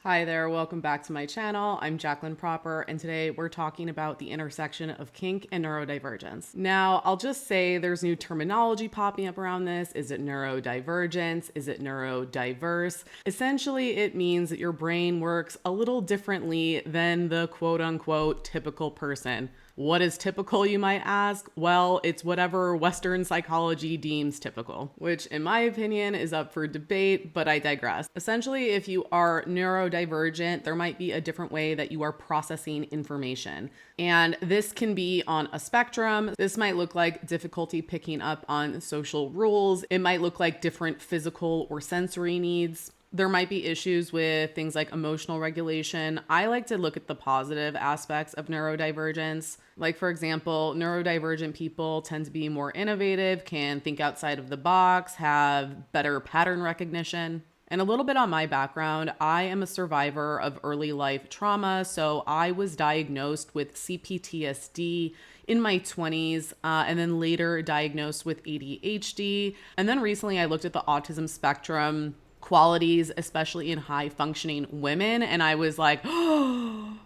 Hi there, welcome back to my channel. I'm Jaclyn proper, and today we're talking about the intersection of kink and neurodivergence. Now, I'll just say there's new terminology popping up around this. Is it neurodivergence? Is it neurodiverse? Essentially, it means that your brain works a little differently than the quote unquote typical person. What is typical, you might ask? Well, it's whatever Western psychology deems typical, which in my opinion is up for debate, but I digress. Essentially, if you are neurodivergent, there might be a different way that you are processing information. And this can be on a spectrum. This might look like difficulty picking up on social rules. It might look like different physical or sensory needs. There might be issues with things like emotional regulation. I like to look at the positive aspects of neurodivergence. Like, for example, neurodivergent people tend to be more innovative, can think outside of the box, have better pattern recognition. And a little bit on my background, I am a survivor of early life trauma. So I was diagnosed with CPTSD in my 20s, and then later diagnosed with ADHD. And then recently I looked at the autism spectrum qualities, especially in high functioning women. And I was like, oh,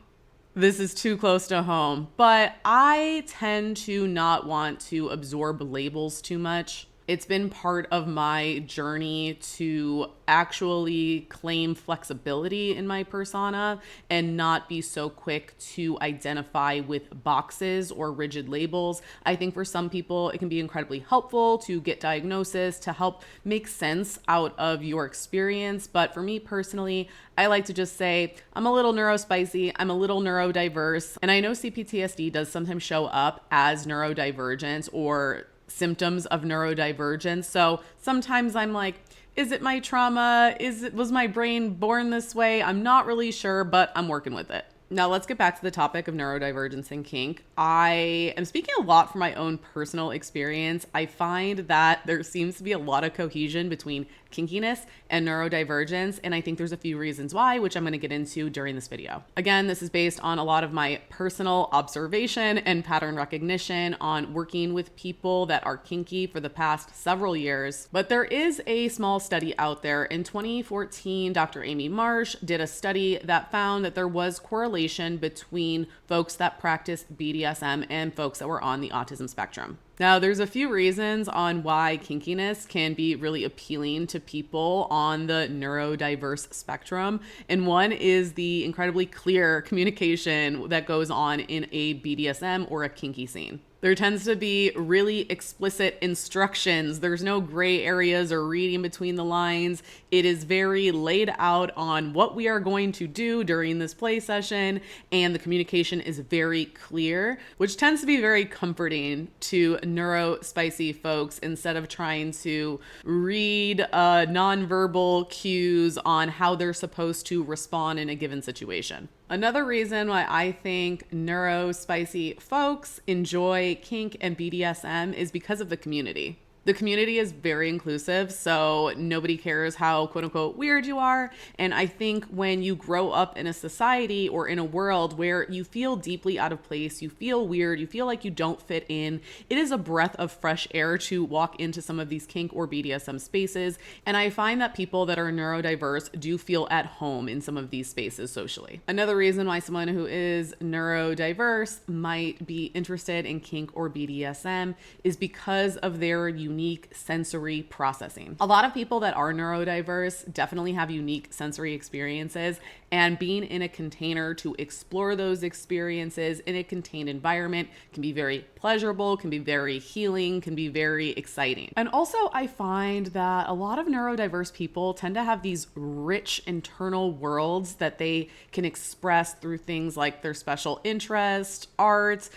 this is too close to home. But I tend to not want to absorb labels too much. It's been part of my journey to actually claim flexibility in my persona and not be so quick to identify with boxes or rigid labels. I think for some people, it can be incredibly helpful to get diagnosis to help make sense out of your experience. But for me personally, I like to just say, I'm a little neurospicy, I'm a little neurodiverse. And I know CPTSD does sometimes show up as neurodivergence or symptoms of neurodivergence. So sometimes I'm like, is it my trauma? Was my brain born this way? I'm not really sure, but I'm working with it. Now let's get back to the topic of neurodivergence and kink. I am speaking a lot from my own personal experience. I find that there seems to be a lot of cohesion between kinkiness and neurodivergence, and I think there's a few reasons why, which I'm going to get into during this video. Again, this is based on a lot of my personal observation and pattern recognition on working with people that are kinky for the past several years. But there is a small study out there. In 2014, Dr. Amy Marsh did a study that found that there was correlation between folks that practiced BDSM and folks that were on the autism spectrum. Now, there's a few reasons on why kinkiness can be really appealing to people on the neurodiverse spectrum. And one is the incredibly clear communication that goes on in a BDSM or a kinky scene. There tends to be really explicit instructions. There's no gray areas or reading between the lines. It is very laid out on what we are going to do during this play session, and the communication is very clear, which tends to be very comforting to neurospicy folks instead of trying to read nonverbal cues on how they're supposed to respond in a given situation. Another reason why I think neurospicy folks enjoy kink and BDSM is because of the community. The community is very inclusive, so nobody cares how quote unquote weird you are. And I think when you grow up in a society or in a world where you feel deeply out of place, you feel weird, you feel like you don't fit in, it is a breath of fresh air to walk into some of these kink or BDSM spaces. And I find that people that are neurodiverse do feel at home in some of these spaces socially. Another reason why someone who is neurodiverse might be interested in kink or BDSM is because of their unique sensory processing. A lot of people that are neurodiverse definitely have unique sensory experiences, and being in a container to explore those experiences in a contained environment can be very pleasurable, can be very healing, can be very exciting. And also I find that a lot of neurodiverse people tend to have these rich internal worlds that they can express through things like their special interest, art.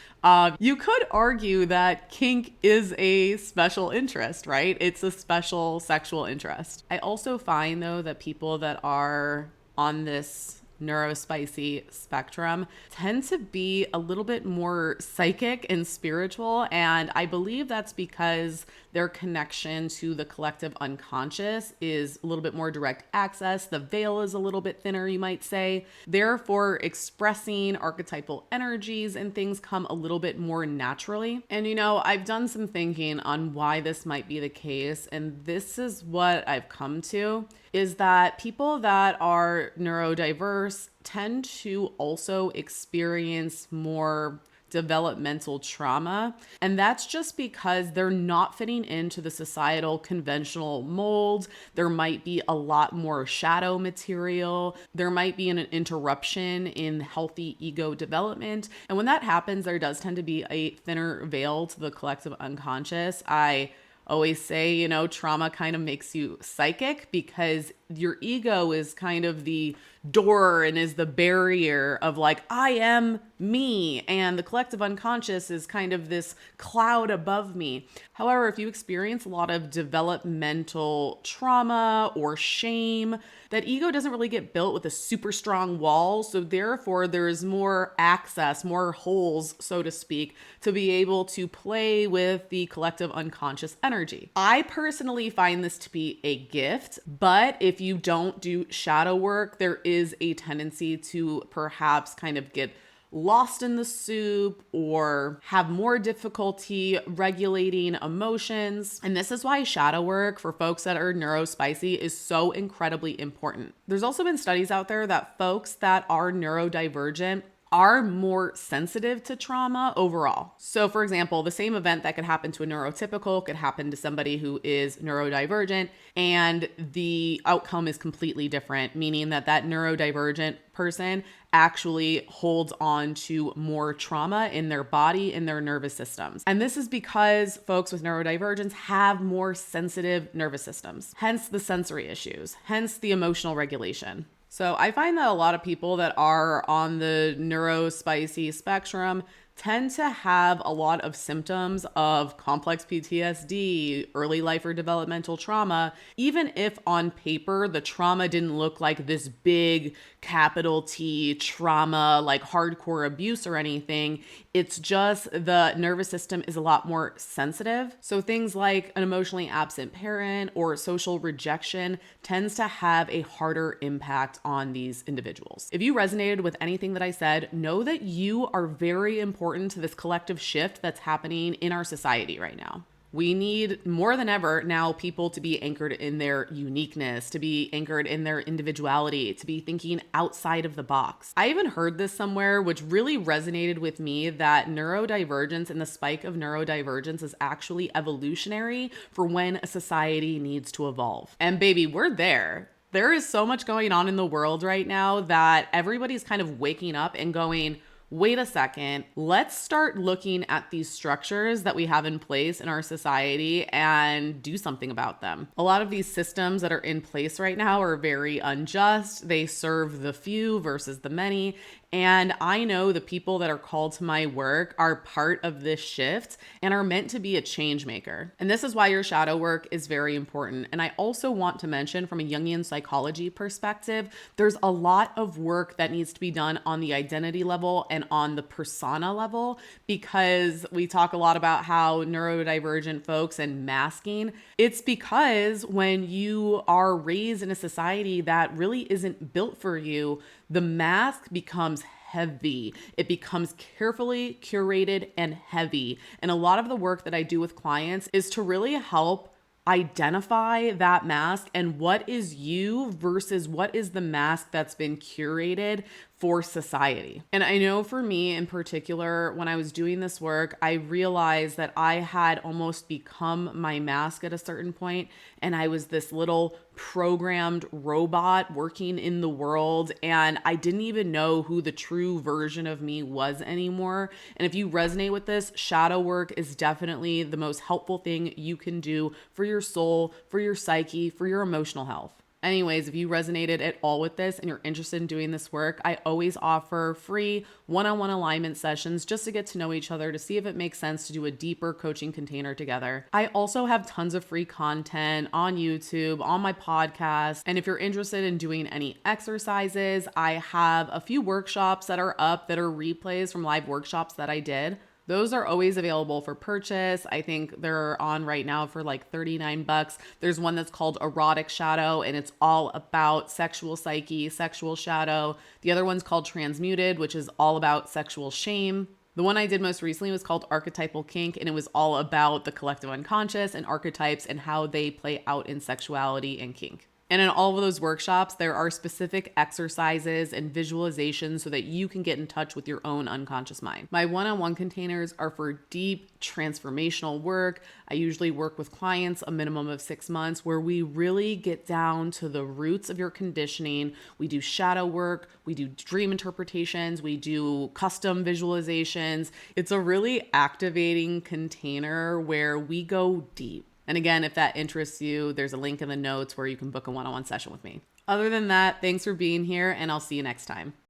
You could argue that kink is a special interest, right? It's a special sexual interest. I also find though that people that are on this neurospicy spectrum tend to be a little bit more psychic and spiritual. And I believe that's because their connection to the collective unconscious is a little bit more direct access. The veil is a little bit thinner, you might say. Therefore, expressing archetypal energies and things come a little bit more naturally. And I've done some thinking on why this might be the case, and this is what I've come to. is that people that are neurodiverse tend to also experience more developmental trauma. And that's just because they're not fitting into the societal conventional mold. There might be a lot more shadow material. There might be an interruption in healthy ego development. And when that happens, there does tend to be a thinner veil to the collective unconscious. I always say, trauma kind of makes you psychic because your ego is kind of the door and is the barrier of like, I am me. And the collective unconscious is kind of this cloud above me. However, if you experience a lot of developmental trauma or shame, that ego doesn't really get built with a super strong wall. So therefore, there's more access, more holes, so to speak, to be able to play with the collective unconscious energy. I personally find this to be a gift, but if you don't do shadow work, there is a tendency to perhaps kind of get lost in the soup or have more difficulty regulating emotions. And this is why shadow work for folks that are neurospicy is so incredibly important. There's also been studies out there that folks that are neurodivergent are more sensitive to trauma overall. So for example, the same event that could happen to a neurotypical could happen to somebody who is neurodivergent, and the outcome is completely different, meaning that that neurodivergent person actually holds on to more trauma in their body, in their nervous systems. And this is because folks with neurodivergence have more sensitive nervous systems, hence the sensory issues, hence the emotional regulation. So I find that a lot of people that are on the neurospicy spectrum tend to have a lot of symptoms of complex PTSD, early life or developmental trauma, even if on paper the trauma didn't look like this big capital T trauma, like hardcore abuse or anything. It's just the nervous system is a lot more sensitive. So things like an emotionally absent parent or social rejection tends to have a harder impact on these individuals. If you resonated with anything that I said, know that you are very important to this collective shift that's happening in our society right now. We need more than ever now people to be anchored in their uniqueness, to be anchored in their individuality, to be thinking outside of the box. I even heard this somewhere, which really resonated with me, that neurodivergence and the spike of neurodivergence is actually evolutionary for when a society needs to evolve. And baby, we're there. There is so much going on in the world right now that everybody's kind of waking up and going, wait a second, let's start looking at these structures that we have in place in our society and do something about them. A lot of these systems that are in place right now are very unjust. They serve the few versus the many. And I know the people that are called to my work are part of this shift and are meant to be a change maker. And this is why your shadow work is very important. And I also want to mention, from a Jungian psychology perspective, there's a lot of work that needs to be done on the identity level and on the persona level, because we talk a lot about how neurodivergent folks and masking. It's because when you are raised in a society that really isn't built for you, the mask becomes heavy. It becomes carefully curated and heavy. And a lot of the work that I do with clients is to really help identify that mask and what is you versus what is the mask that's been curated for society. And I know for me in particular, when I was doing this work, I realized that I had almost become my mask at a certain point, and I was this little programmed robot working in the world, and I didn't even know who the true version of me was anymore. And if you resonate with this, shadow work is definitely the most helpful thing you can do for your soul, for your psyche, for your emotional health. Anyways, if you resonated at all with this and you're interested in doing this work, I always offer free one-on-one alignment sessions just to get to know each other, to see if it makes sense to do a deeper coaching container together. I also have tons of free content on YouTube, on my podcast. And if you're interested in doing any exercises, I have a few workshops that are up that are replays from live workshops that I did. Those are always available for purchase. I think they're on right now for like $39. There's one that's called Erotic Shadow, and it's all about sexual psyche, sexual shadow. The other one's called Transmuted, which is all about sexual shame. The one I did most recently was called Archetypal Kink, and it was all about the collective unconscious and archetypes and how they play out in sexuality and kink. And in all of those workshops, there are specific exercises and visualizations so that you can get in touch with your own unconscious mind. My one-on-one containers are for deep transformational work. I usually work with clients a minimum of 6 months where we really get down to the roots of your conditioning. We do shadow work, we do dream interpretations, we do custom visualizations. It's a really activating container where we go deep. And again, if that interests you, there's a link in the notes where you can book a one-on-one session with me. Other than that, thanks for being here, and I'll see you next time.